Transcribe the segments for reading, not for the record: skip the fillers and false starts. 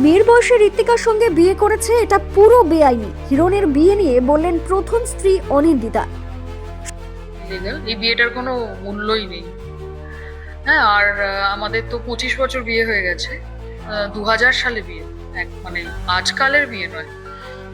মেয়ের বয়সে ঋত্বিকার সঙ্গে বিয়ে করেছে, এটা পুরো বেআইনি। হিরণের বিয়ে নিয়ে বললেন প্রথম স্ত্রী অনিন্দিতা। ইলিগাল, এই বিয়েটার কোনো মূল্যই নেই। হ্যাঁ, আর আমাদের তো 25 বছর বিয়ে হয়ে গেছে। 2000 সালে বিয়ে, মানে আজকালের বিয়ে নয়।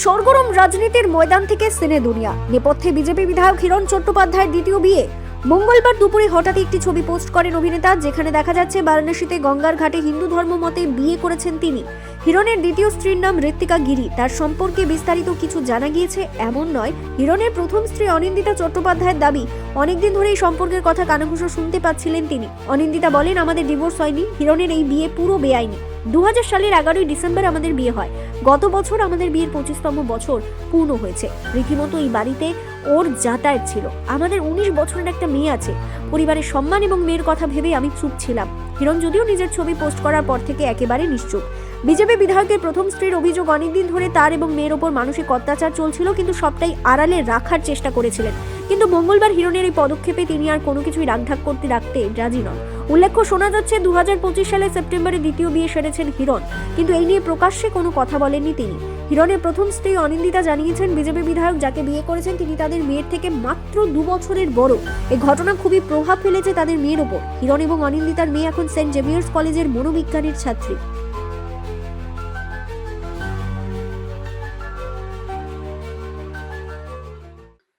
সরগরম রাজনীতির ময়দান থেকে সিনে দুনিয়া। নেপথ্যে বিজেপি বিধায়ক হিরণ চট্টোপাধ্যায়ের দ্বিতীয় বিয়ে। মঙ্গলবার দুপুরে হঠাৎ একটি ছবি পোস্ট করেন অভিনেতা, যেখানে দেখা যাচ্ছে বারাণসীতে গঙ্গার ঘাটে হিন্দু ধর্ম মতে বিয়ে করেছেন তিনি। হিরণের দ্বিতীয় স্ত্রীর নাম ঋত্বিকা গিরি। তার সম্পর্কে বিস্তারিত কিছু জানা গিয়েছে এমন নয়। হিরণের প্রথম স্ত্রী অনিন্দিতা চট্টোপাধ্যায়ের দাবি, অনেকদিন ধরে এই সম্পর্কের কথা কানাঘুষো শুনতে পাচ্ছিলেন তিনি। অনিন্দিতা বলেন, আমাদের ডিভোর্স হয়নি, হিরণের এই বিয়ে পুরো বেআইনি। 2000 সালের 11ই ডিসেম্বর আমাদের বিয়ে হয়। গত বছর আমাদের বিয়ের 25তম বছর পূর্ণ হয়েছে। রীতিমতো এই বাড়িতে ওর যাতায়াত ছিল। আমাদের 19 বছরের একটা মেয়ে আছে। পরিবারের সম্মান এবং মেয়ের কথা ভেবে আমি চুপ ছিলাম। হিরণ যদিও নিজের ছবি পোস্ট করার পর থেকে একেবারে নিশ্চুপ। বিজেপি বিধায়কের প্রথম স্ত্রীর অভিযোগ, অনেকদিন ধরে তার এবং মেয়ের ওপর মানসিক অত্যাচার চলছিল, কিন্তু সবটাই আড়ালে রাখার চেষ্টা করেছিলেন। কিন্তু মঙ্গলবার হিরণের এই পদক্ষেপে তিনি আর কোনো কিছুই রাখঢাক করতে রাখতে রাজি নন। উল্লেখ্য, শোনা যাচ্ছে 2025 সালের সেপ্টেম্বরে দ্বিতীয় বিয়ে সেরেছেন হিরণ, কিন্তু এই নিয়ে প্রকাশ্যে কোনো কথা বলেননি তিনি। হিরণের প্রথম স্ত্রী অনিন্দিতা জানিয়েছেন, বিজেপি বিধায়ক যাকে বিয়ে করেছেন তিনি তাদের মেয়ের থেকে মাত্র 2 বছরের বড়। এই ঘটনা খুবই প্রভাব ফেলেছে তাদের মেয়ের ওপর। হিরণ এবং অনিন্দিতার মেয়ে এখন সেন্ট জেভিয়ার্স কলেজের মনোবিজ্ঞানের ছাত্রী।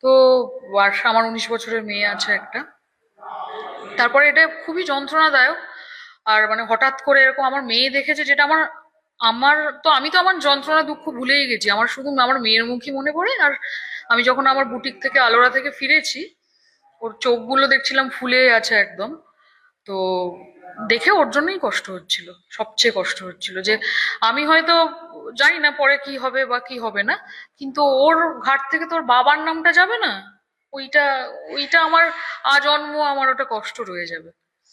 তো আমার 19 বছরের মেয়ে আছে একটা। তারপরে এটা খুবই যন্ত্রণাদায়ক। আর মানে হঠাৎ করে এরকম আমার মেয়ে দেখেছে, যেটা আমার আমার তো আমি তো আমার যন্ত্রণা দুঃখ ভুলেই গেছি। আমার শুধু আমার মেয়ের মুখই মনে পড়ে। আর আমি যখন আমার বুটিক থেকে আলোরা থেকে ফিরেছি, ওর চোখগুলো দেখছিলাম ফুলে আছে একদম। তো দেখে ওর জন্যই কষ্ট হচ্ছিল, সবচেয়ে কষ্ট হচ্ছিল যে আমি হয়তো জানি না পরে কি হবে বা কি হবে না, কিন্তু ওর ঘাট থেকে তোর বাবার নামটা যাবে না। ওইটা ওইটা আমার আজন্ম আমার ওটা কষ্ট রয়ে যাবে।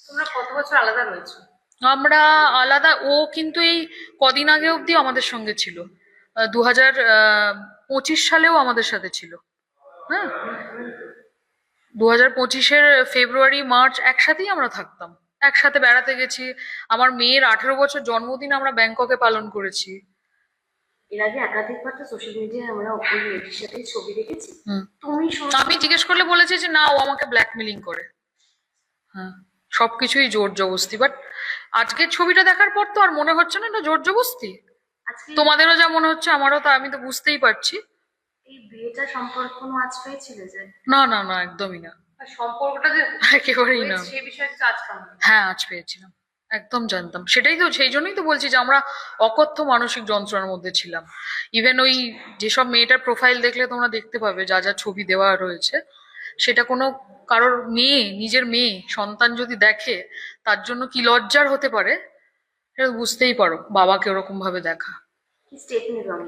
তোমরা কত বছর আলাদা রয়েছো? আমরা আলাদা, ও কিন্তু এই কদিন আগে অব্দি আমাদের সঙ্গে ছিল। 2025 সালেও আমাদের সাথে ছিল। হ্যাঁ, 2025-এর ফেব্রুয়ারি মার্চ একসাথেই আমরা থাকতাম, একসাথে বেড়াতে গেছি। আমার মেয়ের 18 বছর জন্মদিন আমরা ব্যাংককে পালন করেছি। এর আগে একাধিকবার তো সোশ্যাল মিডিয়ায় আমরা ওই মেয়েটির সাথে ছবি দেখেছি। হুম। তুমি আমি জিজ্ঞেস করলে বলেছে যে না, ও আমাকে ব্ল্যাকমেলিং করে। হ্যাঁ, সবকিছুই জোর জবস্তি। বাট আজকের ছবিটা দেখার পর তো আর মনে হচ্ছে না এটা জোর জবস্তি। আজকে তোমাদেরও যা মনে হচ্ছে, আমারও তা, আমি তো বুঝতেই পারছি। এই বিয়েটা সম্পর্কে কোনো আজ পেয়েছিলে যে না না না, একদমই না, সম্পর্কটা যে একেবারেই না। সে বিষয়ে আজ কেমন? হ্যাঁ, আজ পেয়েছিলাম, একদম জানতাম। সেটাই তো, সেই জন্যই তো বলছি যে আমরা অকথ্য মানসিক যন্ত্রণার মধ্যে ছিলাম। ইভেন ওই যেসব মেয়েটার প্রোফাইল দেখলে তোমরা দেখতে পাবে, যা যা ছবি দেওয়া রয়েছে, সেটা কোনো কারোর মেয়ে, নিজের মেয়ে সন্তান যদি দেখে, তার জন্য কি লজ্জার হতে পারে সেটা বুঝতেই পারো, বাবাকে ওরকম ভাবে দেখা। কি স্টেপ নেবে?